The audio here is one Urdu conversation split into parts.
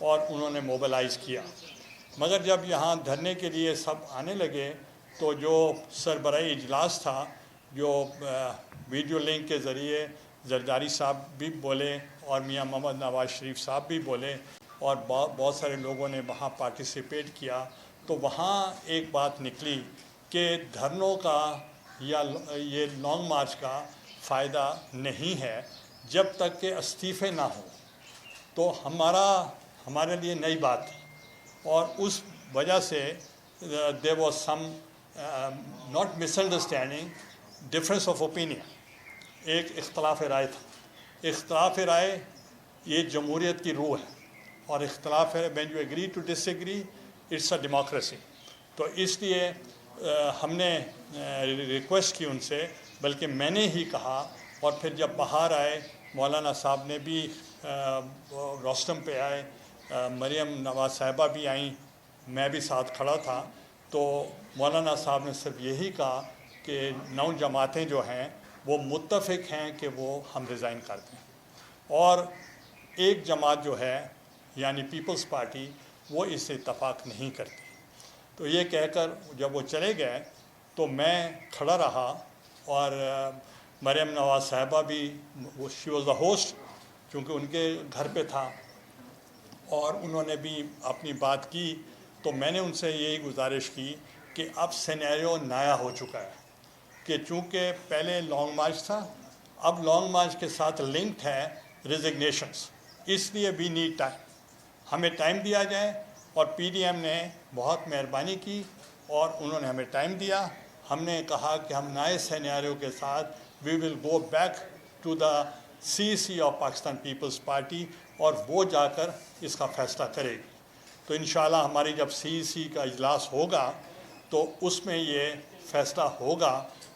اور انہوں نے موبلائز کیا. مگر جب یہاں دھرنے کے لیے سب آنے لگے تو جو سربراہی اجلاس تھا، جو ویڈیو لنک کے ذریعے زرداری صاحب بھی بولے اور میاں محمد نواز شریف صاحب بھی بولے اور بہت سارے لوگوں نے وہاں پارٹیسپیٹ کیا، تو وہاں ایک بات نکلی کہ دھرنوں کا یا یہ لانگ مارچ کا فائدہ نہیں ہے جب تک کہ استعفے نہ ہوں. تو ہمارے لیے نئی بات تھی اور اس وجہ سے there was some not misunderstanding, difference of opinion. ایک اختلاف رائے تھا. اختلاف رائے یہ جمہوریت کی روح ہے اور اختلاف ہے when you agree to disagree it's a democracy. تو اس لیے ہم نے ریکویسٹ کی ان سے، بلکہ میں نے ہی کہا، اور پھر جب باہر آئے مولانا صاحب نے بھی روسٹم پہ آئے، مریم نواز صاحبہ بھی آئیں، میں بھی ساتھ کھڑا تھا، تو مولانا صاحب نے صرف یہی کہا کہ 9 جماعتیں جو ہیں وہ متفق ہیں کہ وہ ہم ریزائن کر دیں، اور ایک جماعت جو ہے یعنی پیپلز پارٹی وہ اس سے اتفاق نہیں کرتی. تو یہ کہہ کر جب وہ چلے گئے تو میں کھڑا رہا، اور مریم نواز صاحبہ بھی شی واز دا ہوسٹ چونکہ ان کے گھر پہ تھا، اور انہوں نے بھی اپنی بات کی. تو میں نے ان سے یہی گزارش کی کہ اب سینیریو نیا ہو چکا ہے کہ چونکہ پہلے لانگ مارچ تھا، اب لانگ مارچ کے ساتھ لنکڈ ہے ریزگنیشنس، اس لیے وی نیڈ ٹائم، ہمیں ٹائم دیا جائے. اور پی ڈی ایم نے بہت مہربانی کی اور انہوں نے ہمیں ٹائم دیا. ہم نے کہا کہ ہم نئے سینیریو کے ساتھ we will go back to the sea of Pakistan Peoples Party, اور وہ جا کر اس کا فیصلہ کرے گی. تو انشاءاللہ ہماری جب سی کا اجلاس ہوگا تو اس میں یہ فیصلہ ہوگا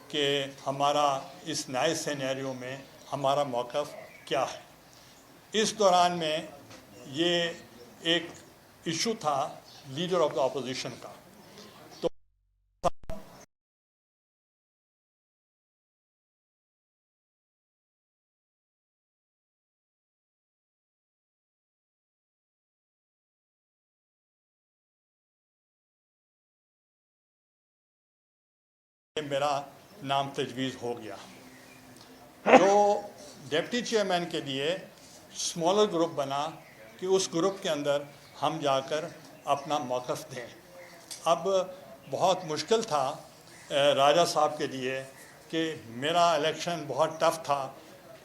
کہ ہمارا اس نئے سینیریو میں ہمارا موقف کیا ہے. اس دوران میں یہ ایک ایشو تھا لیڈر آف دا اپوزیشن کا. تو میرا نام تجویز ہو گیا. جو ڈپٹی چیئرمین کے لیے اسمالر گروپ بنا کہ اس گروپ کے اندر ہم جا کر اپنا موقف دیں. اب بہت مشکل تھا راجہ صاحب کے لیے کہ میرا الیکشن بہت ٹف تھا،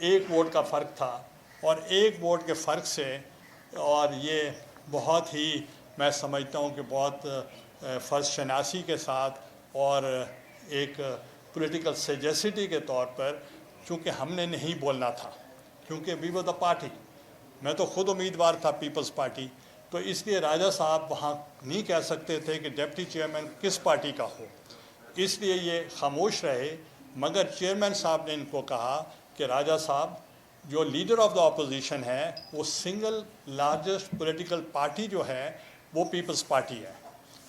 1 ووٹ کا فرق تھا، اور 1 ووٹ کے فرق سے، اور یہ بہت ہی میں سمجھتا ہوں کہ بہت فرض شناسی کے ساتھ اور ایک پولیٹیکل سیجیسٹی کے طور پر، چونکہ ہم نے نہیں بولنا تھا، کیونکہ وی ور دا پارٹی، میں تو خود امیدوار تھا پیپلز پارٹی، تو اس لیے راجہ صاحب وہاں نہیں کہہ سکتے تھے کہ ڈپٹی چیئرمین کس پارٹی کا ہو، اس لیے یہ خاموش رہے. مگر چیئرمین صاحب نے ان کو کہا کہ راجہ صاحب جو لیڈر آف دا اپوزیشن ہے وہ سنگل لارجسٹ پولیٹیکل پارٹی جو ہے وہ پیپلز پارٹی ہے.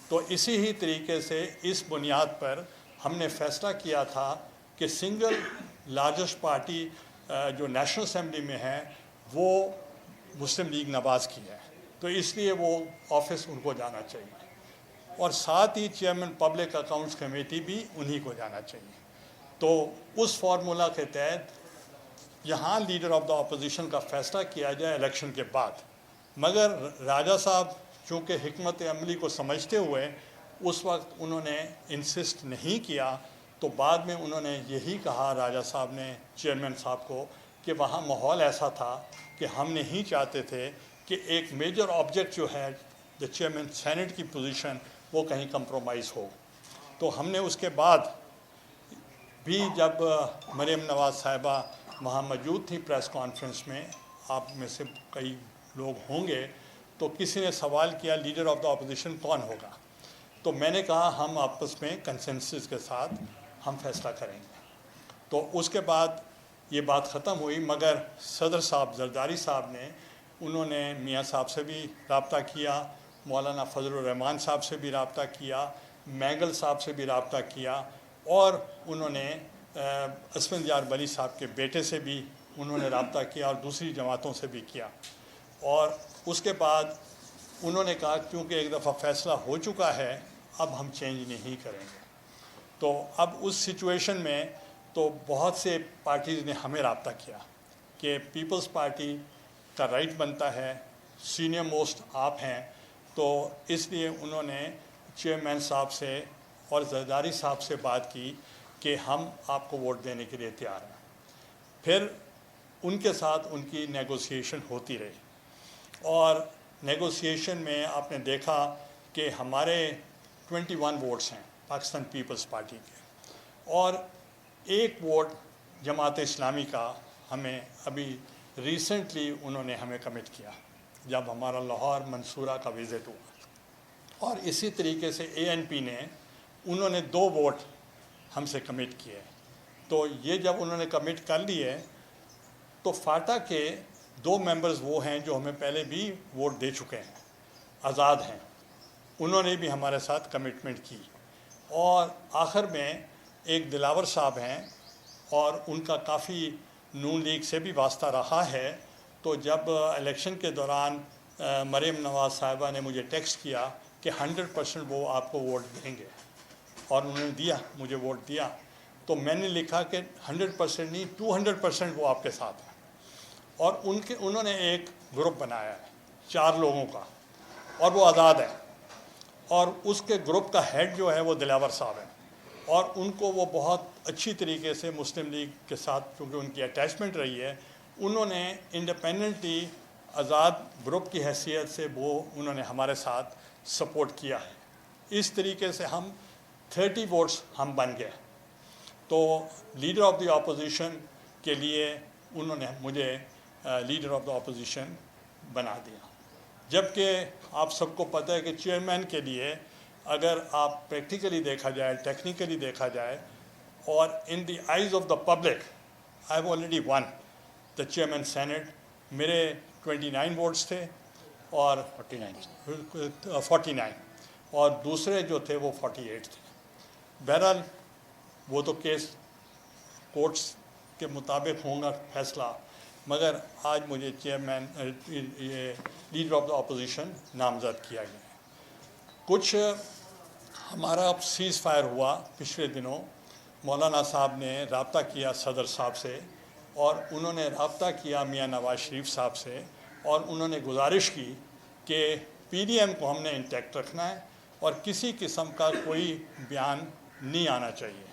تو اسی ہی طریقے سے اس بنیاد پر ہم نے فیصلہ کیا تھا کہ سنگل لارجسٹ پارٹی جو نیشنل اسمبلی میں ہے وہ مسلم لیگ نواز کی ہے، تو اس لیے وہ آفس ان کو جانا چاہیے، اور ساتھ ہی چیئرمین پبلک اکاؤنٹس کمیٹی بھی انہی کو جانا چاہیے. تو اس فارمولا کے تحت یہاں لیڈر آف دا اپوزیشن کا فیصلہ کیا جائے الیکشن کے بعد. مگر راجہ صاحب چونکہ حکمت عملی کو سمجھتے ہوئے اس وقت انہوں نے انسسٹ نہیں کیا، تو بعد میں انہوں نے یہی کہا راجہ صاحب نے چیئرمین صاحب کو کہ وہاں ماحول ایسا تھا کہ ہم نہیں چاہتے تھے کہ ایک میجر آبجیکٹ جو ہے دا چیئرمین سینٹ کی پوزیشن وہ کہیں کمپرومائز ہو. تو ہم نے اس کے بعد بھی جب مریم نواز صاحبہ وہاں موجود تھی پریس کانفرنس میں، آپ میں سے کئی لوگ ہوں گے، تو کسی نے سوال کیا لیڈر آف دا اپوزیشن کون ہوگا، تو میں نے کہا ہم آپس میں کنسنسس کے ساتھ ہم فیصلہ کریں گے. تو اس کے بعد یہ بات ختم ہوئی. مگر صدر صاحب زرداری صاحب نے انہوں نے میاں صاحب سے بھی رابطہ کیا، مولانا فضل الرحمان صاحب سے بھی رابطہ کیا، مینگل صاحب سے بھی رابطہ کیا، اور انہوں نے اسفندیار ولی صاحب کے بیٹے سے بھی انہوں نے رابطہ کیا، اور دوسری جماعتوں سے بھی کیا. اور اس کے بعد انہوں نے کہا کیونکہ ایک دفعہ فیصلہ ہو چکا ہے اب ہم چینج نہیں کریں گے. تو اب اس سچویشن میں تو بہت سے پارٹیز نے ہمیں رابطہ کیا کہ پیپلز پارٹی کا رائٹ بنتا ہے، سینئر موسٹ آپ ہیں، تو اس لیے انہوں نے چیئرمین صاحب سے اور زرداری صاحب سے بات کی کہ ہم آپ کو ووٹ دینے کے لیے تیار ہیں. پھر ان کے ساتھ ان کی نیگوسیشن ہوتی رہی، اور نیگوسیشن میں آپ نے دیکھا کہ ہمارے 21 ووٹس ہیں پاکستان پیپلز پارٹی کے، اور ایک ووٹ جماعت اسلامی کا ہمیں ابھی ریسنٹلی انہوں نے ہمیں کمٹ کیا جب ہمارا لاہور منصورہ کا وزٹ ہوا. اور اسی طریقے سے ANP نے انہوں نے 2 ووٹ ہم سے کمٹ کیے. تو یہ جب انہوں نے کمٹ کر لیے تو فاٹا کے 2 ممبرز وہ ہیں جو ہمیں پہلے بھی ووٹ دے چکے ہیں، آزاد ہیں، انہوں نے بھی ہمارے ساتھ کمٹمنٹ کی. اور آخر میں ایک دلاور صاحب ہیں اور ان کا کافی نون لیگ سے بھی واسطہ رہا ہے. تو جب الیکشن کے دوران مریم نواز صاحبہ نے مجھے ٹیکسٹ کیا کہ 100% وہ آپ کو ووٹ دیں گے، اور انہوں نے دیا، مجھے ووٹ دیا، تو میں نے لکھا کہ 100% نہیں 200% وہ آپ کے ساتھ ہیں. اور انہوں نے ایک گروپ بنایا ہے 4 لوگوں کا، اور وہ آزاد ہے، اور اس کے گروپ کا ہیڈ جو ہے وہ دلاور صاحب ہے، اور ان کو وہ بہت اچھی طریقے سے مسلم لیگ کے ساتھ کیونکہ ان کی اٹیچمنٹ رہی ہے، انہوں نے انڈیپینڈنٹلی آزاد گروپ کی حیثیت سے وہ انہوں نے ہمارے ساتھ سپورٹ کیا ہے. اس طریقے سے ہم 30 ووٹس ہم بن گئے. تو لیڈر آف دی اپوزیشن کے لیے انہوں نے مجھے لیڈر آف دا اپوزیشن بنا دیا. جبکہ آپ سب کو پتہ ہے کہ چیئرمین کے لیے اگر آپ پریکٹیکلی دیکھا جائے، ٹیکنیکلی دیکھا جائے، اور in the eyes of the public I have already won the chairman senate. میرے 29 ووٹس تھے اور 49 اور دوسرے جو تھے وہ 48 تھے. بہرحال وہ تو کیس کورٹس کے مطابق ہوں گا فیصلہ، مگر آج مجھے chairman leader of the opposition نامزد کیا گیا ہے. کچھ ہمارا سیز فائر ہوا پچھلے دنوں، مولانا صاحب نے رابطہ کیا صدر صاحب سے، اور انہوں نے رابطہ کیا میاں نواز شریف صاحب سے، اور انہوں نے گزارش کی کہ PDM کو ہم نے انٹیکٹ رکھنا ہے اور کسی قسم کا کوئی بیان نہیں آنا چاہیے.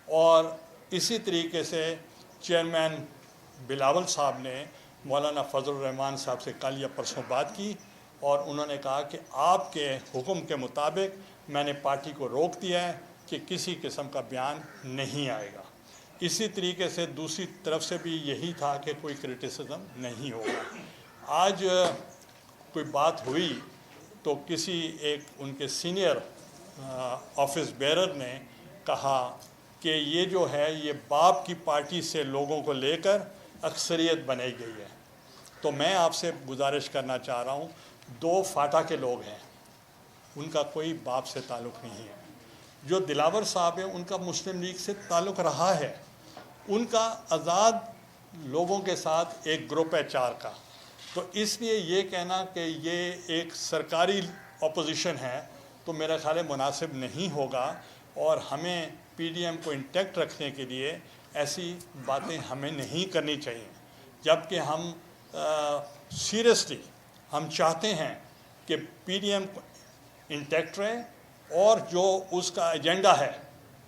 اور اسی طریقے سے چیئرمین بلاول صاحب نے مولانا فضل الرحمان صاحب سے کل یا پرسوں بات کی، اور انہوں نے کہا کہ آپ کے حکم کے مطابق میں نے پارٹی کو روک دیا ہے کہ کسی قسم کا بیان نہیں آئے گا. اسی طریقے سے دوسری طرف سے بھی یہی تھا کہ کوئی کرٹیسزم نہیں ہوگا. آج کوئی بات ہوئی تو کسی ایک ان کے سینئر آفس بیرر نے کہا کہ یہ جو ہے یہ باپ کی پارٹی سے لوگوں کو لے کر اکثریت بنائی گئی ہے. تو میں آپ سے گزارش کرنا چاہ رہا ہوں، 2 فاٹا کے لوگ ہیں، ان کا کوئی باپ سے تعلق نہیں ہے. جو دلاور صاحب ہیں ان کا مسلم لیگ سے تعلق رہا ہے، ان کا آزاد لوگوں کے ساتھ ایک گروپ ہے 4 کا. تو اس لیے یہ کہنا کہ یہ ایک سرکاری اپوزیشن ہے تو میرا خیال ہے مناسب نہیں ہوگا، اور ہمیں PDM کو انٹیکٹ رکھنے کے لیے ایسی باتیں ہمیں نہیں کرنی چاہیے. جبکہ ہم سیریسلی ہم چاہتے ہیں کہ PDM انٹیکٹ رہے، اور جو اس کا ایجنڈا ہے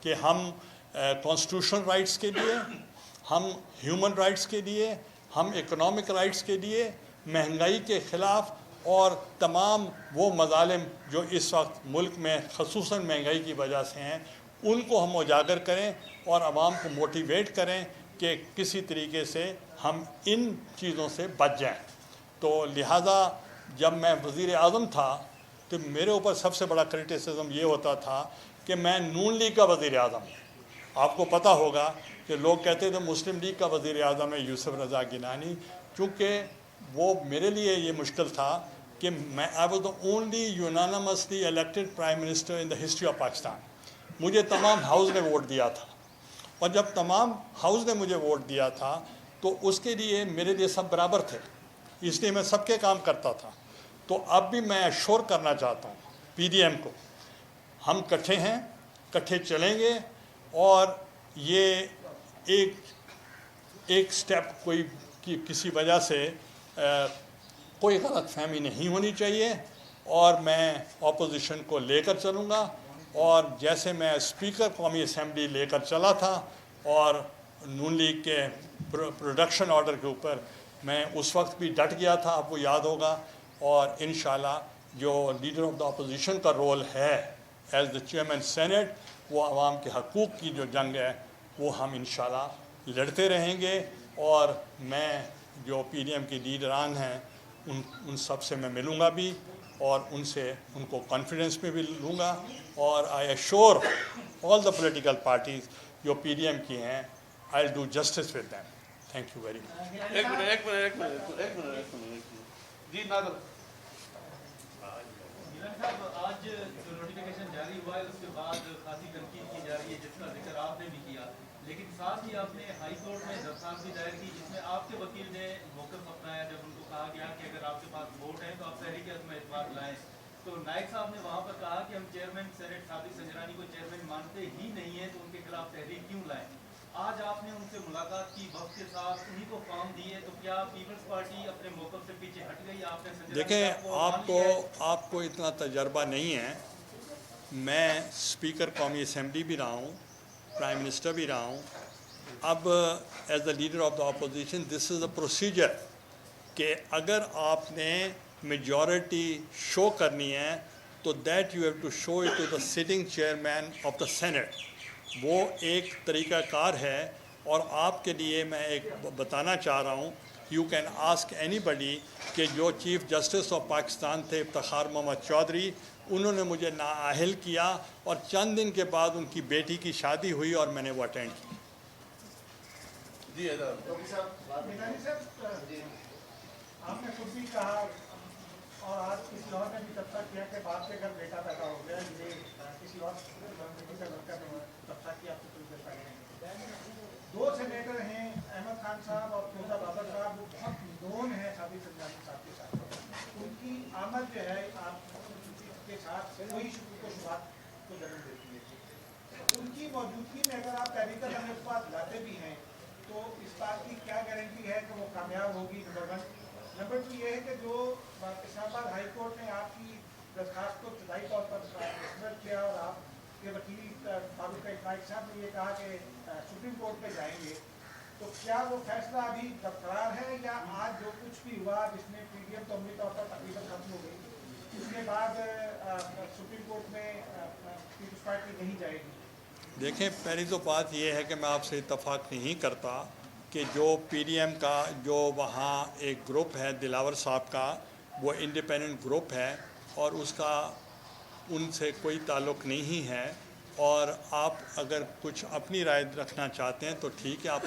کہ ہم کانسٹیٹیوشنل رائٹس کے لیے، ہم ہیومن رائٹس کے لیے، ہم اکنامک رائٹس کے لیے، مہنگائی کے خلاف، اور تمام وہ مظالم جو اس وقت ملک میں خصوصاً مہنگائی کی وجہ سے ہیں، ان کو ہم اجاگر کریں اور عوام کو موٹیویٹ کریں کہ کسی طریقے سے ہم ان چیزوں سے بچ جائیں. تو لہٰذا جب میں وزیر اعظم تھا تو میرے اوپر سب سے بڑا کرٹیسزم یہ ہوتا تھا کہ میں نون لیگ کا وزیر اعظم ہوں. آپ کو پتہ ہوگا کہ لوگ کہتے تھے مسلم لیگ کا وزیر اعظم ہے یوسف رضا گیلانی، چونکہ وہ میرے لیے یہ مشکل تھا کہ میں I was the only unanimously elected prime minister in the history of Pakistan. مجھے تمام ہاؤس نے ووٹ دیا تھا، اور جب تمام ہاؤس نے مجھے ووٹ دیا تھا تو اس کے لیے میرے لیے سب برابر تھے، اس لیے میں سب کے کام کرتا تھا. تو تو اب بھی میں ایشور کرنا چاہتا ہوں پی ڈی ایم کو، ہم کٹھے ہیں، کٹھے چلیں گے، اور یہ ایک سٹیپ کوئی کسی وجہ سے کوئی غلط فہمی نہیں ہونی چاہیے، اور میں اپوزیشن کو لے کر چلوں گا، اور جیسے میں اسپیکر قومی اسمبلی لے کر چلا تھا اور نون لیگ کے پروڈکشن آرڈر کے اوپر میں اس وقت بھی ڈٹ گیا تھا، آپ کو یاد ہوگا، اور انشاءاللہ جو لیڈر آف دا اپوزیشن کا رول ہے ایز دا چیئرمین سینٹ، وہ عوام کے حقوق کی جو جنگ ہے وہ ہم انشاءاللہ لڑتے رہیں گے، اور میں جو پی ڈی ایم کی لیڈران ہیں ان سب سے میں ملوں گا بھی، اور ان کو کانفیڈنس میں بھی لوں گا، اور I assure all the political parties جو پی ڈی ایم کی ہیں، I will do justice with them. Thank you very much. ایک منٹ جی نادر صاحب، آج جو نوٹیفیکیشن جاری ہوا ہے اس کے بعد خاصی تنقید کی جا رہی ہے، جس کا ذکر آپ نے بھی کیا، لیکن ساتھ ہی آپ نے ہائی کورٹ میں درخواست بھی دائر کی جس میں آپ کے وکیل نے موقف اپنایا جب ان کو کہا گیا کہ اگر آپ کے پاس ووٹ ہیں تو آپ تحریک عدم اعتماد لائیں. تو نائک صاحب نے وہاں پر کہا کہ ہم چیئرمین سینٹ صادق سنجرانی کو چیئرمین مانتے ہی نہیں ہیں، تو ان کے خلاف تحریک کیوں لائیں؟ آج آپ نے ان سے ملاقات کی، وقت کے ساتھ انہی کو فارم دیے، تو کیا پیپلز پارٹی اپنے موقف سے پیچھے ہٹ گئی؟ آپ نے دیکھیں، آپ کو اتنا تجربہ نہیں ہے. میں اسپیکر قومی اسمبلی بھی رہا ہوں، پرائم منسٹر بھی رہا ہوں. اب as a leader of the opposition this is a procedure کہ اگر آپ نے میجورٹی شو کرنی ہے تو that you have to show it to the sitting chairman of the senate. وہ ایک طریقہ کار ہے، اور آپ کے لیے میں ایک بتانا چاہ رہا ہوں، یو کین آسک اینی بڈی کہ جو چیف جسٹس آف پاکستان تھے افتخار محمد چودھری، انہوں نے مجھے نااہل کیا، اور چند دن کے بعد ان کی بیٹی کی شادی ہوئی اور میں نے وہ اٹینڈ کی. جی آپ نے خود بھی کہا اور آج کسی اور نے بھی تبصرہ کیا کہ باپ کے گھر بیٹا پیدا ہو گیا، یہ کسی اور کا لڑکا تبصرہ کیا. آپ کو دو سینیٹر ہیں، احمد خان صاحب اور فیروزہ بابر صاحب، وہ بہت نون ہیں صادق سنجرانی صاحب کے ساتھ. ان کی آمد جو ہے آپ کے ساتھ کوئی شکوک و شبہات کو جنم دیتی ہے. ان کی موجودگی میں اگر آپ تحریک عدم اعتماد لاتے بھی ہیں تو اس بات کی کیا گارنٹی ہے کہ وہ کامیاب ہوگی؟ نمبر 1. نمبر 2 یہ ہے کہ جو اسلام آباد ہائی کورٹ نے آپ کی درخواست کو ابتدائی طور پر ڈسمس کیا، اور آپ کے وکیل فاروق نائک صاحب نے یہ کہا کہ سپریم کورٹ پہ جائیں گے، تو کیا وہ فیصلہ ابھی برقرار ہے، یا آج جو کچھ بھی ہوا جس میں پی ڈی ایم تو عملی طور پر تقریباً ختم ہو گئی، اس کے بعد سپریم کورٹ میں پیپلز پارٹی نہیں جائے گی؟ دیکھیں، پہلی تو بات یہ ہے کہ میں آپ سے اتفاق نہیں کرتا کہ جو پی ڈی ایم کا جو وہاں ایک گروپ ہے دلاور صاحب کا، وہ انڈیپینڈنٹ گروپ ہے، اور اس کا ان سے کوئی تعلق نہیں ہے. اور آپ اگر کچھ اپنی رائے رکھنا چاہتے ہیں تو ٹھیک ہے، آپ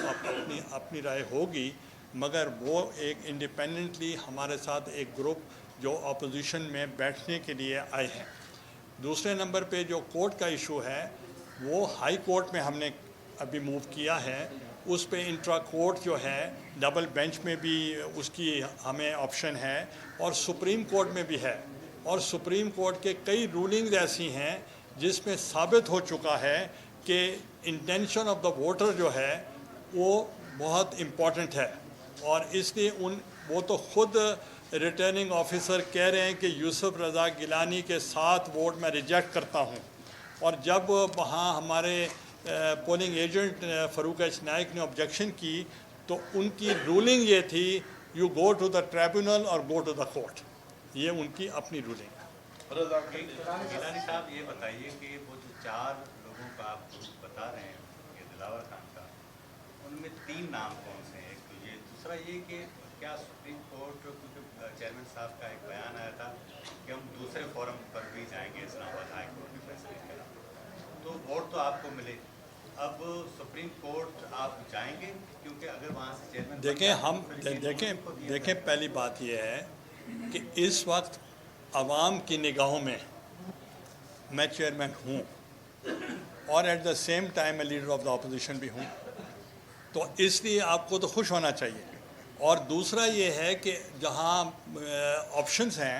اپنی رائے ہوگی، مگر وہ ایک انڈیپینڈنٹلی ہمارے ساتھ ایک گروپ جو اپوزیشن میں بیٹھنے کے لیے آئے ہیں. دوسرے نمبر پہ جو کورٹ کا ایشو ہے، وہ ہائی کورٹ میں ہم نے ابھی موو کیا ہے. اس پہ انٹرا کورٹ جو ہے ڈبل بینچ میں بھی اس کی ہمیں آپشن ہے، اور سپریم کورٹ میں بھی ہے. اور سپریم کورٹ کے کئی رولنگز ایسی ہیں جس میں ثابت ہو چکا ہے کہ انٹینشن آف دا ووٹر جو ہے وہ بہت امپورٹنٹ ہے. اور اس لیے وہ تو خود ریٹرننگ آفیسر کہہ رہے ہیں کہ یوسف رضا گیلانی کے 7 ووٹ میں ریجیکٹ کرتا ہوں. اور جب وہاں ہمارے پولنگ ایجنٹ فاروق نائک نے آبجیکشن کی تو ان کی رولنگ یہ تھی، you go to the tribunal اور گو ٹو دا کورٹ. یہ ان کی اپنی رولنگ ہے. گیلانی صاحب، یہ بتائیے کہ وہ جو 4 لوگوں کا آپ گروپ بتا رہے ہیں یہ دلاور خان کا، ان میں 3 نام کون سے ہیں؟ ایک تو یہ، دوسرا یہ کہ کیا سپریم کورٹ، کیونکہ چیئرمین صاحب کا ایک بیان آیا تھا کہ ہم دوسرے فورم پر بھی جائیں گے اسلام آباد ہائی کورٹ کے فیصلے کے خلاف، تو ووٹ تو آپ کو ملے، اب سپریم کورٹ آپ جائیں گے؟ کیونکہ اگر وہاں سے چیئرمین دیکھیں پہلی بات یہ ہے کہ اس وقت عوام کی نگاہوں میں میں چیئرمین ہوں، اور ایٹ دا سیم ٹائم میں لیڈر آف دا اپوزیشن بھی ہوں، تو اس لیے آپ کو تو خوش ہونا چاہیے. اور دوسرا یہ ہے کہ جہاں آپشنز ہیں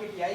PTI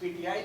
PTI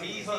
CEC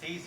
CEC